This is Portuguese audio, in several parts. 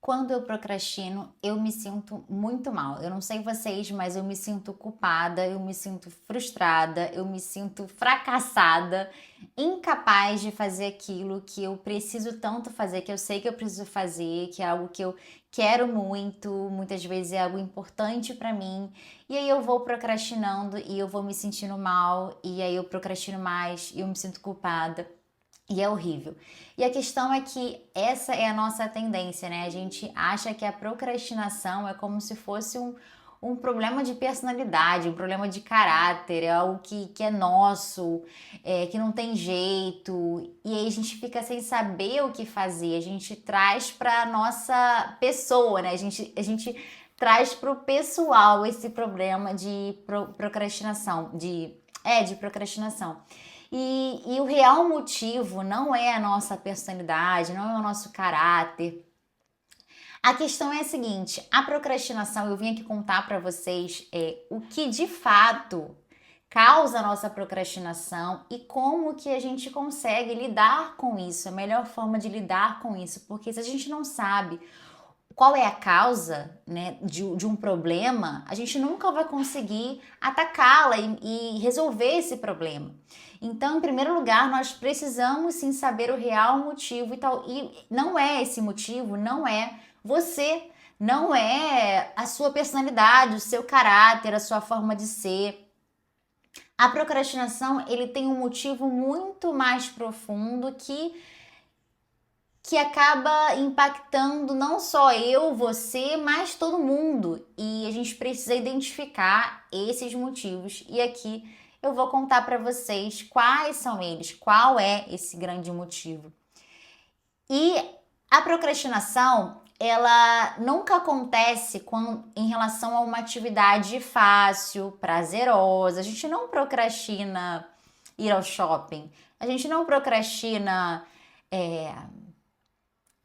Quando eu procrastino, eu me sinto muito mal. Eu não sei vocês, mas eu me sinto culpada, eu me sinto frustrada, eu me sinto fracassada, incapaz de fazer aquilo que eu preciso tanto fazer, que eu sei que eu preciso fazer, que é algo que eu quero muito, muitas vezes é algo importante pra mim. E aí eu vou procrastinando e eu vou me sentindo mal, e aí eu procrastino mais e eu me sinto culpada. E é horrível. E a questão é que essa é a nossa tendência, né? A gente acha que a procrastinação é como se fosse um problema de personalidade, um problema de caráter, é algo que é nosso, que não tem jeito. E aí a gente fica sem saber o que fazer. A gente traz para nossa pessoa, né? A gente traz para o pessoal esse problema de procrastinação, de procrastinação. E o real motivo não é a nossa personalidade, não é o nosso caráter. A questão é a seguinte: a procrastinação, eu vim aqui contar para vocês o que de fato causa a nossa procrastinação e como que a gente consegue lidar com isso, a melhor forma de lidar com isso, porque se a gente não sabe qual é a causa, né, de um problema, a gente nunca vai conseguir atacá-la e resolver esse problema. Então, em primeiro lugar, nós precisamos sim saber o real motivo e tal. E não é esse motivo, não é você, não é a sua personalidade, o seu caráter, a sua forma de ser. A procrastinação, ele tem um motivo muito mais profundo que acaba impactando não só eu, você, mas todo mundo. E a gente precisa identificar esses motivos. E aqui eu vou contar para vocês quais são eles, qual é esse grande motivo. E a procrastinação, ela nunca acontece em relação a uma atividade fácil, prazerosa. A gente não procrastina ir ao shopping. A gente não procrastina é,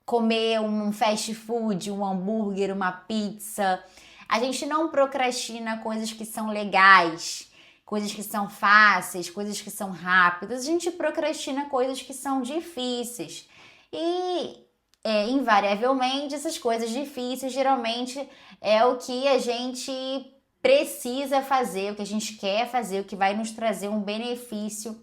comer um fast food, um hambúrguer, uma pizza. A gente não procrastina coisas que são legais, coisas que são fáceis, coisas que são rápidas. A gente procrastina coisas que são difíceis. E invariavelmente essas coisas difíceis geralmente é o que a gente precisa fazer, o que a gente quer fazer, o que vai nos trazer um benefício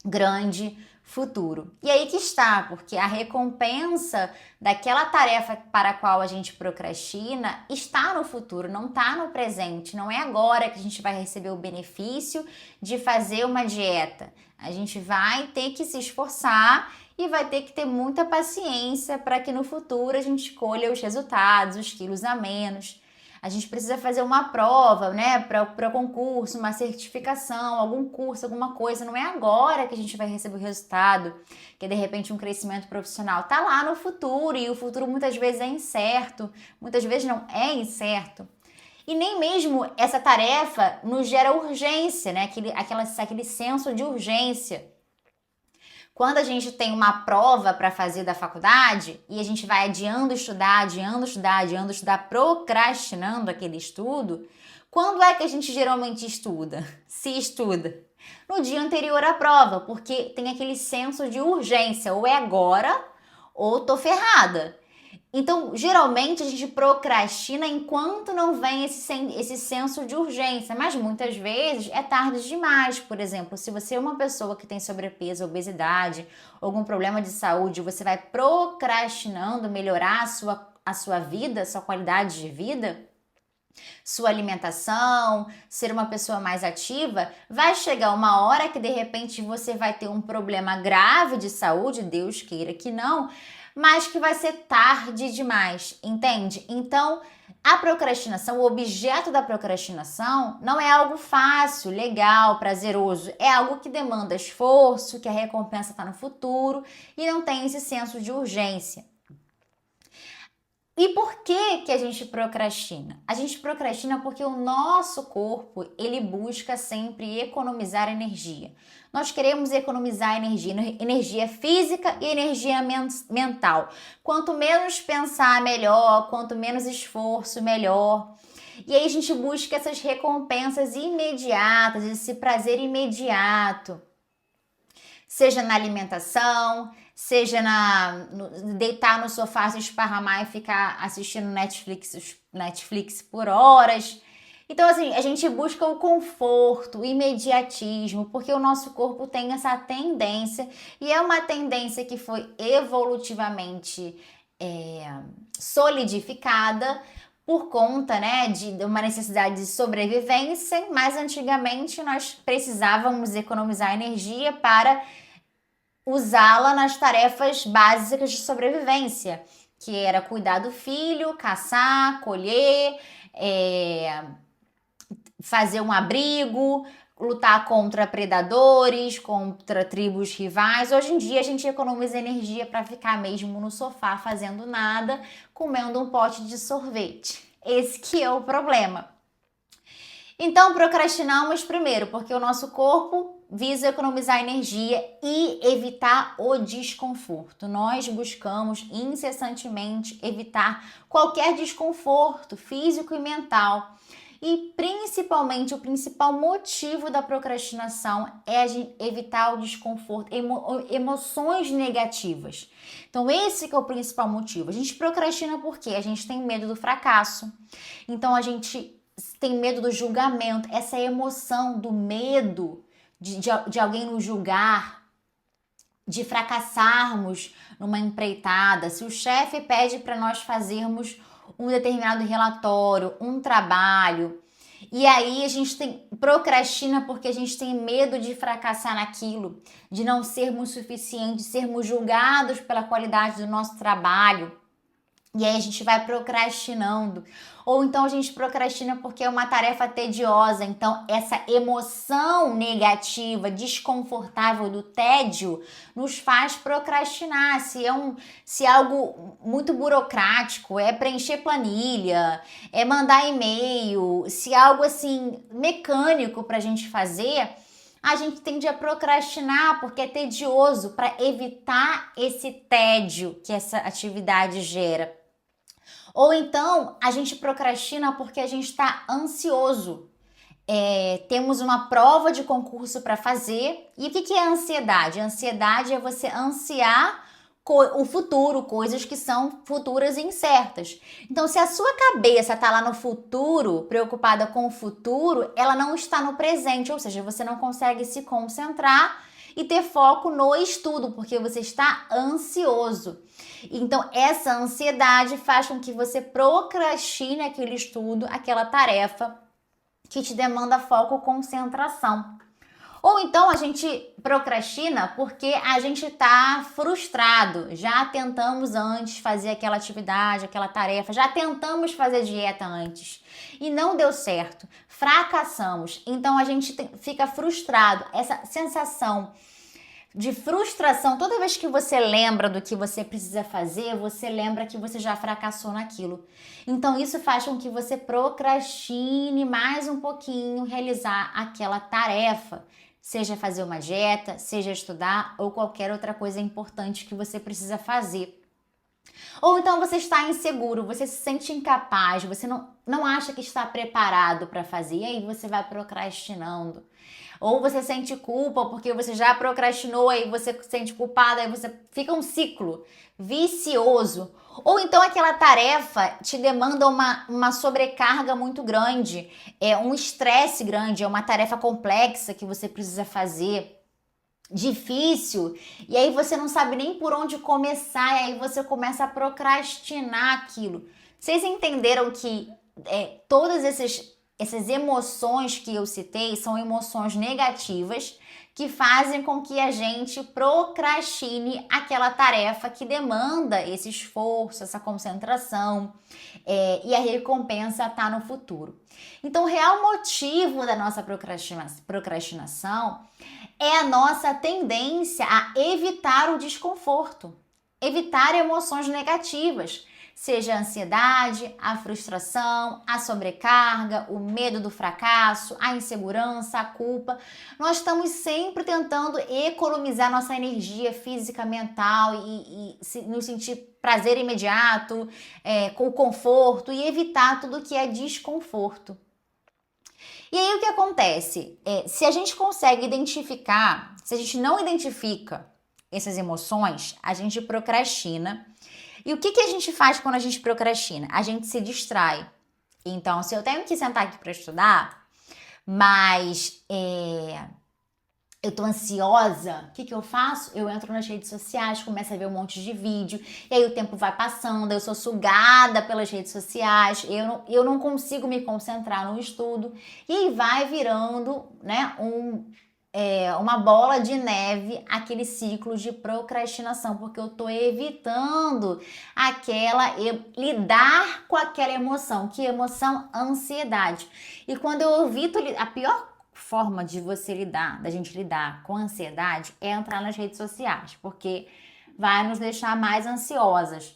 grande futuro. E aí que está, porque a recompensa daquela tarefa para a qual a gente procrastina está no futuro, não está no presente. Não é agora que a gente vai receber o benefício de fazer uma dieta. A gente vai ter que se esforçar e vai ter que ter muita paciência para que no futuro a gente colha os resultados, os quilos a menos. A gente precisa fazer uma prova, né, para concurso, uma certificação, algum curso, alguma coisa. Não é agora que a gente vai receber o resultado, que é de repente um crescimento profissional. Tá lá no futuro e o futuro muitas vezes é incerto, muitas vezes não é incerto. E nem mesmo essa tarefa nos gera urgência, né? Aquele senso de urgência. Quando a gente tem uma prova para fazer da faculdade e a gente vai adiando estudar, adiando estudar, adiando estudar, procrastinando aquele estudo, quando é que a gente geralmente estuda? Se estuda? No dia anterior à prova, porque tem aquele senso de urgência, ou é agora ou tô ferrada. Então, geralmente a gente procrastina enquanto não vem esse senso de urgência, mas muitas vezes é tarde demais. Por exemplo, se você é uma pessoa que tem sobrepeso, obesidade, algum problema de saúde, você vai procrastinando melhorar a sua vida, a sua qualidade de vida, sua alimentação, ser uma pessoa mais ativa, vai chegar uma hora que de repente você vai ter um problema grave de saúde, Deus queira que não, mas que vai ser tarde demais, entende? Então, a procrastinação, o objeto da procrastinação, não é algo fácil, legal, prazeroso, é algo que demanda esforço, que a recompensa está no futuro e não tem esse senso de urgência. E por que a gente procrastina? A gente procrastina porque o nosso corpo, ele busca sempre economizar energia. Nós queremos economizar energia, energia física e energia mental. Quanto menos pensar, melhor. Quanto menos esforço, melhor. E aí a gente busca essas recompensas imediatas, esse prazer imediato. Seja na alimentação, seja deitar no sofá, se esparramar e ficar assistindo Netflix por horas. Então, assim, a gente busca o conforto, o imediatismo, porque o nosso corpo tem essa tendência, e é uma tendência que foi evolutivamente solidificada por conta, né, de uma necessidade de sobrevivência, mas antigamente nós precisávamos economizar energia para usá-la nas tarefas básicas de sobrevivência, que era cuidar do filho, caçar, colher, fazer um abrigo, lutar contra predadores, contra tribos rivais. Hoje em dia a gente economiza energia para ficar mesmo no sofá fazendo nada, comendo um pote de sorvete. Esse que é o problema. Então procrastinamos primeiro porque o nosso corpo visa economizar energia e evitar o desconforto. Nós buscamos incessantemente evitar qualquer desconforto físico e mental. E principalmente o principal motivo da procrastinação é evitar o desconforto, emoções negativas. Então esse que é o principal motivo. A gente procrastina porque a gente tem medo do fracasso. Então a gente tem medo do julgamento, essa emoção do medo de alguém nos julgar, de fracassarmos numa empreitada. Se o chefe pede para nós fazermos um determinado relatório, um trabalho, e aí a gente procrastina porque a gente tem medo de fracassar naquilo, de não sermos suficientes, de sermos julgados pela qualidade do nosso trabalho. E aí a gente vai procrastinando. Ou então a gente procrastina porque é uma tarefa tediosa. Então essa emoção negativa, desconfortável do tédio nos faz procrastinar. Se é algo muito burocrático, é preencher planilha, é mandar e-mail, se é algo assim mecânico pra gente fazer, a gente tende a procrastinar porque é tedioso, para evitar esse tédio que essa atividade gera. Ou então a gente procrastina porque a gente está ansioso. Temos uma prova de concurso para fazer. E o que é a ansiedade? A ansiedade é você ansiar o futuro, coisas que são futuras e incertas. Então, se a sua cabeça está lá no futuro, preocupada com o futuro, ela não está no presente, ou seja, você não consegue se concentrar e ter foco no estudo, porque você está ansioso. Então, essa ansiedade faz com que você procrastine aquele estudo, aquela tarefa que te demanda foco ou concentração. Ou então a gente procrastina porque a gente está frustrado. Já tentamos antes fazer aquela atividade, aquela tarefa, já tentamos fazer dieta antes e não deu certo. Fracassamos. Então a gente fica frustrado. Essa sensação de frustração, toda vez que você lembra do que você precisa fazer, você lembra que você já fracassou naquilo. Então isso faz com que você procrastine mais um pouquinho realizar aquela tarefa, seja fazer uma dieta, seja estudar ou qualquer outra coisa importante que você precisa fazer. Ou então você está inseguro, você se sente incapaz, você não acha que está preparado para fazer, e aí você vai procrastinando. Ou você sente culpa porque você já procrastinou, aí você se sente culpada, aí você fica um ciclo vicioso. Ou então aquela tarefa te demanda uma sobrecarga muito grande, um estresse grande, é uma tarefa complexa que você precisa fazer, difícil, e aí você não sabe nem por onde começar, e aí você começa a procrastinar aquilo. Vocês entenderam que todas essas emoções que eu citei são emoções negativas que fazem com que a gente procrastine aquela tarefa que demanda esse esforço, essa concentração, e a recompensa está no futuro. Então, o real motivo da nossa procrastinação é a nossa tendência a evitar o desconforto, evitar emoções negativas, seja a ansiedade, a frustração, a sobrecarga, o medo do fracasso, a insegurança, a culpa. Nós estamos sempre tentando economizar nossa energia física, mental e nos sentir prazer imediato, com o conforto, e evitar tudo que é desconforto. E aí o que acontece? Se a gente consegue identificar, se a gente não identifica essas emoções, a gente procrastina. E o que a gente faz quando a gente procrastina? A gente se distrai. Então, se eu tenho que sentar aqui para estudar, mas eu tô ansiosa, o que eu faço? Eu entro nas redes sociais, começo a ver um monte de vídeo, e aí o tempo vai passando, eu sou sugada pelas redes sociais, eu não consigo me concentrar no estudo, e aí vai virando, né, uma bola de neve, aquele ciclo de procrastinação, porque eu tô evitando lidar com aquela emoção. Que emoção? Ansiedade. E quando eu evito, a pior forma de da gente lidar com a ansiedade é entrar nas redes sociais, porque vai nos deixar mais ansiosas.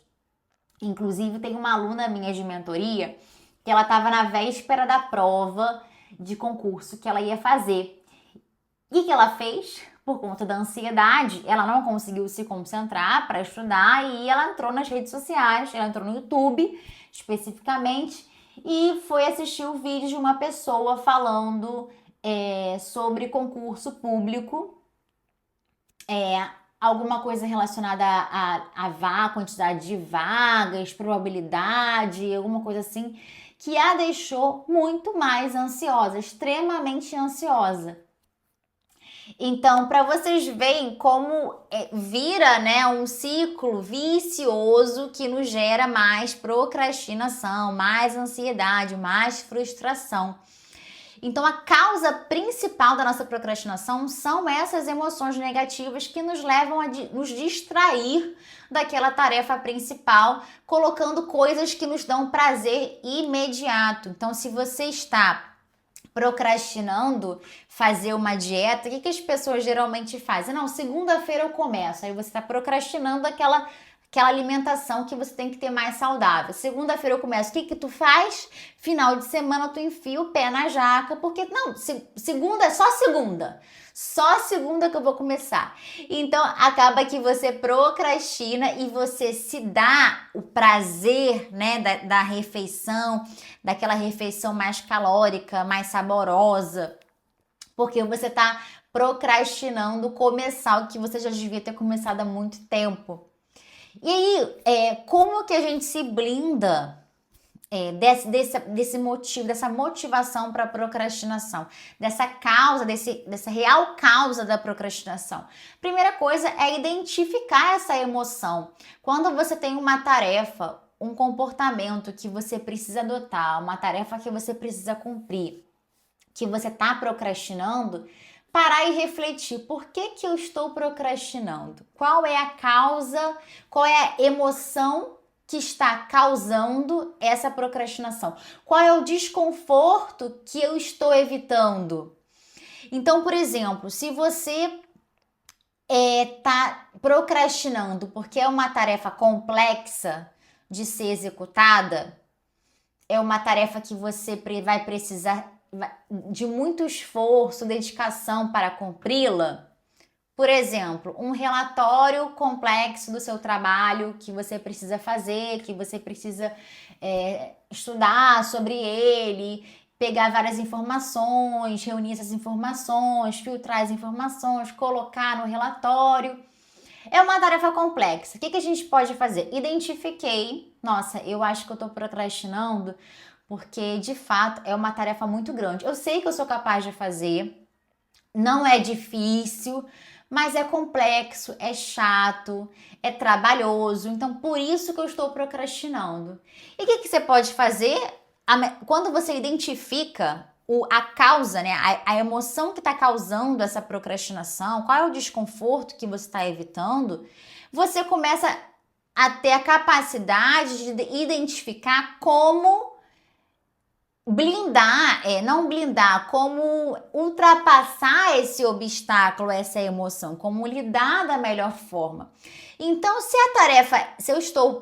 Inclusive, tem uma aluna minha de mentoria que ela estava na véspera da prova de concurso que ela ia fazer. E o que ela fez? Por conta da ansiedade, ela não conseguiu se concentrar para estudar e ela entrou nas redes sociais, ela entrou no YouTube especificamente e foi assistir o vídeo de uma pessoa falando sobre concurso público, alguma coisa relacionada a quantidade de vagas, probabilidade, alguma coisa assim, que a deixou muito mais ansiosa, extremamente ansiosa. Então, para vocês verem como vira, né, um ciclo vicioso que nos gera mais procrastinação, mais ansiedade, mais frustração. Então, a causa principal da nossa procrastinação são essas emoções negativas que nos levam a nos distrair daquela tarefa principal, colocando coisas que nos dão prazer imediato. Então, se você está procrastinando fazer uma dieta, o que as pessoas geralmente fazem? Não, segunda-feira eu começo. Aí você está procrastinando aquela alimentação que você tem que ter mais saudável. Segunda-feira eu começo. O que tu faz? Final de semana tu enfia o pé na jaca, porque não, segunda é só segunda. Só segunda que eu vou começar. Então, acaba que você procrastina e você se dá o prazer, né, da refeição, daquela refeição mais calórica, mais saborosa, porque você tá procrastinando começar o que você já devia ter começado há muito tempo. E aí, como que a gente se blinda desse motivo, dessa motivação para procrastinação, dessa causa, dessa real causa da procrastinação? Primeira coisa é identificar essa emoção. Quando você tem uma tarefa, um comportamento que você precisa adotar, uma tarefa que você precisa cumprir, que você está procrastinando, parar e refletir, por que eu estou procrastinando? Qual é a causa, qual é a emoção que está causando essa procrastinação? Qual é o desconforto que eu estou evitando? Então, por exemplo, se você está procrastinando porque é uma tarefa complexa de ser executada, é uma tarefa que você vai precisar de muito esforço, dedicação para cumpri-la. Por exemplo, um relatório complexo do seu trabalho que você precisa fazer, que você precisa estudar sobre ele, pegar várias informações, reunir essas informações, filtrar as informações, colocar no relatório. É uma tarefa complexa. O que a gente pode fazer? Identifiquei, nossa, eu acho que eu estou procrastinando porque, de fato, é uma tarefa muito grande. Eu sei que eu sou capaz de fazer, não é difícil, mas é complexo, é chato, é trabalhoso. Então, por isso que eu estou procrastinando. E o que você pode fazer? Quando você identifica a causa, né, a emoção que está causando essa procrastinação, qual é o desconforto que você está evitando, você começa a ter a capacidade de identificar como não blindar, como ultrapassar esse obstáculo, essa emoção, como lidar da melhor forma. Então, se eu estou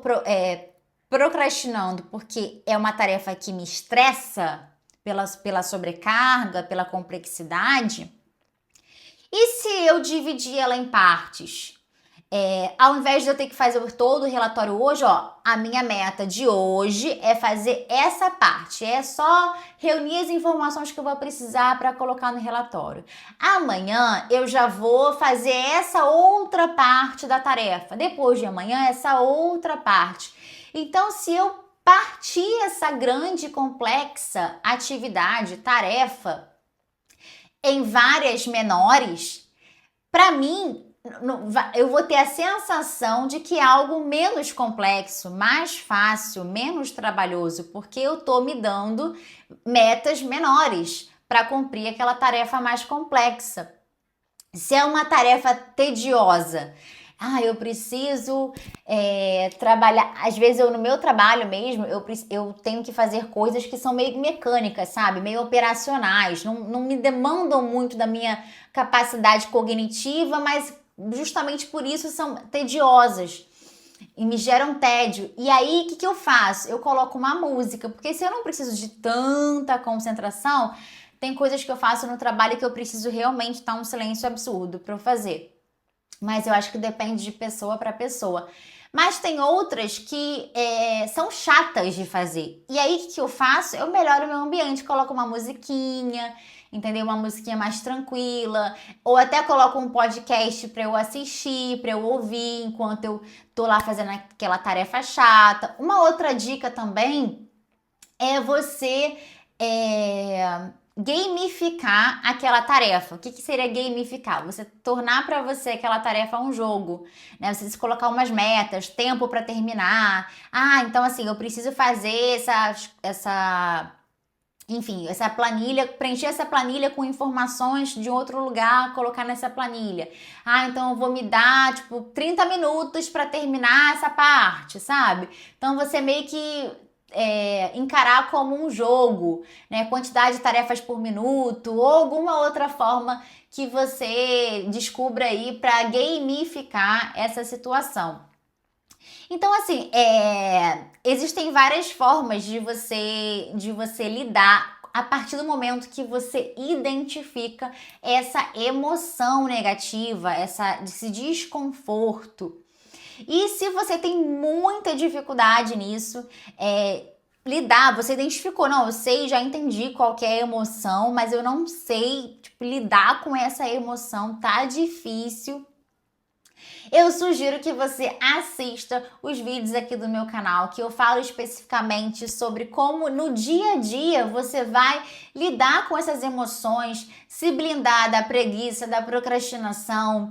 procrastinando porque é uma tarefa que me estressa pela sobrecarga, pela complexidade, e se eu dividir ela em partes? Ao invés de eu ter que fazer todo o relatório hoje, ó, a minha meta de hoje é fazer essa parte. É só reunir as informações que eu vou precisar para colocar no relatório. Amanhã eu já vou fazer essa outra parte da tarefa. Depois de amanhã, essa outra parte. Então, se eu partir essa grande e complexa atividade, tarefa, em várias menores, para mim, eu vou ter a sensação de que é algo menos complexo, mais fácil, menos trabalhoso, porque eu tô me dando metas menores para cumprir aquela tarefa mais complexa. Se é uma tarefa tediosa, eu preciso trabalhar. Às vezes, no meu trabalho mesmo, eu tenho que fazer coisas que são meio mecânicas, sabe? Meio operacionais. Não me demandam muito da minha capacidade cognitiva, mas justamente por isso são tediosas e me geram tédio. E aí, o que eu faço? Eu coloco uma música, porque se eu não preciso de tanta concentração, tem coisas que eu faço no trabalho que eu preciso realmente estar um silêncio absurdo para eu fazer. Mas eu acho que depende de pessoa para pessoa. Mas tem outras que são chatas de fazer. E aí, o que eu faço? Eu melhoro o meu ambiente, coloco uma musiquinha, entendeu? Uma musiquinha mais tranquila. Ou até coloco um podcast para eu assistir, para eu ouvir, enquanto eu tô lá fazendo aquela tarefa chata. Uma outra dica também é você gamificar aquela tarefa. O que seria gamificar? Você tornar para você aquela tarefa um jogo, né? Você se colocar umas metas, tempo para terminar. Então assim, eu preciso fazer essa planilha, preencher essa planilha com informações de outro lugar, colocar nessa planilha. Então eu vou me dar, 30 minutos para terminar essa parte, sabe? Então você meio que encarar como um jogo, né? Quantidade de tarefas por minuto ou alguma outra forma que você descubra aí para gamificar essa situação. Então, assim, existem várias formas de você lidar a partir do momento que você identifica essa emoção negativa, esse desconforto. E se você tem muita dificuldade nisso, lidar, você identificou, não, eu sei, já entendi qual que é a emoção, mas eu não sei, lidar com essa emoção, tá difícil. Eu sugiro que você assista os vídeos aqui do meu canal, que eu falo especificamente sobre como no dia a dia você vai lidar com essas emoções, se blindar da preguiça, da procrastinação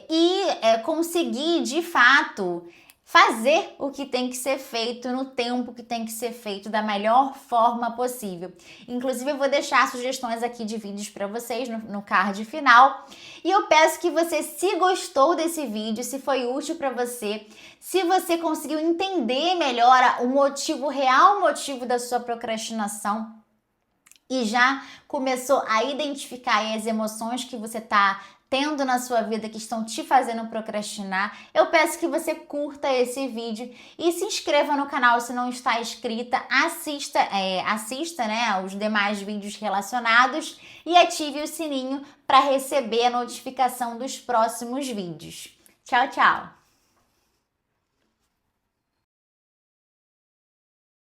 e conseguir de fato fazer o que tem que ser feito no tempo que tem que ser feito da melhor forma possível. Inclusive, eu vou deixar sugestões aqui de vídeos para vocês no card final. E eu peço que você, se gostou desse vídeo, se foi útil para você, se você conseguiu entender melhor o real motivo da sua procrastinação, e já começou a identificar aí as emoções que você está tendo na sua vida que estão te fazendo procrastinar, eu peço que você curta esse vídeo e se inscreva no canal se não está inscrita, assista, né, os demais vídeos relacionados e ative o sininho para receber a notificação dos próximos vídeos. Tchau, tchau!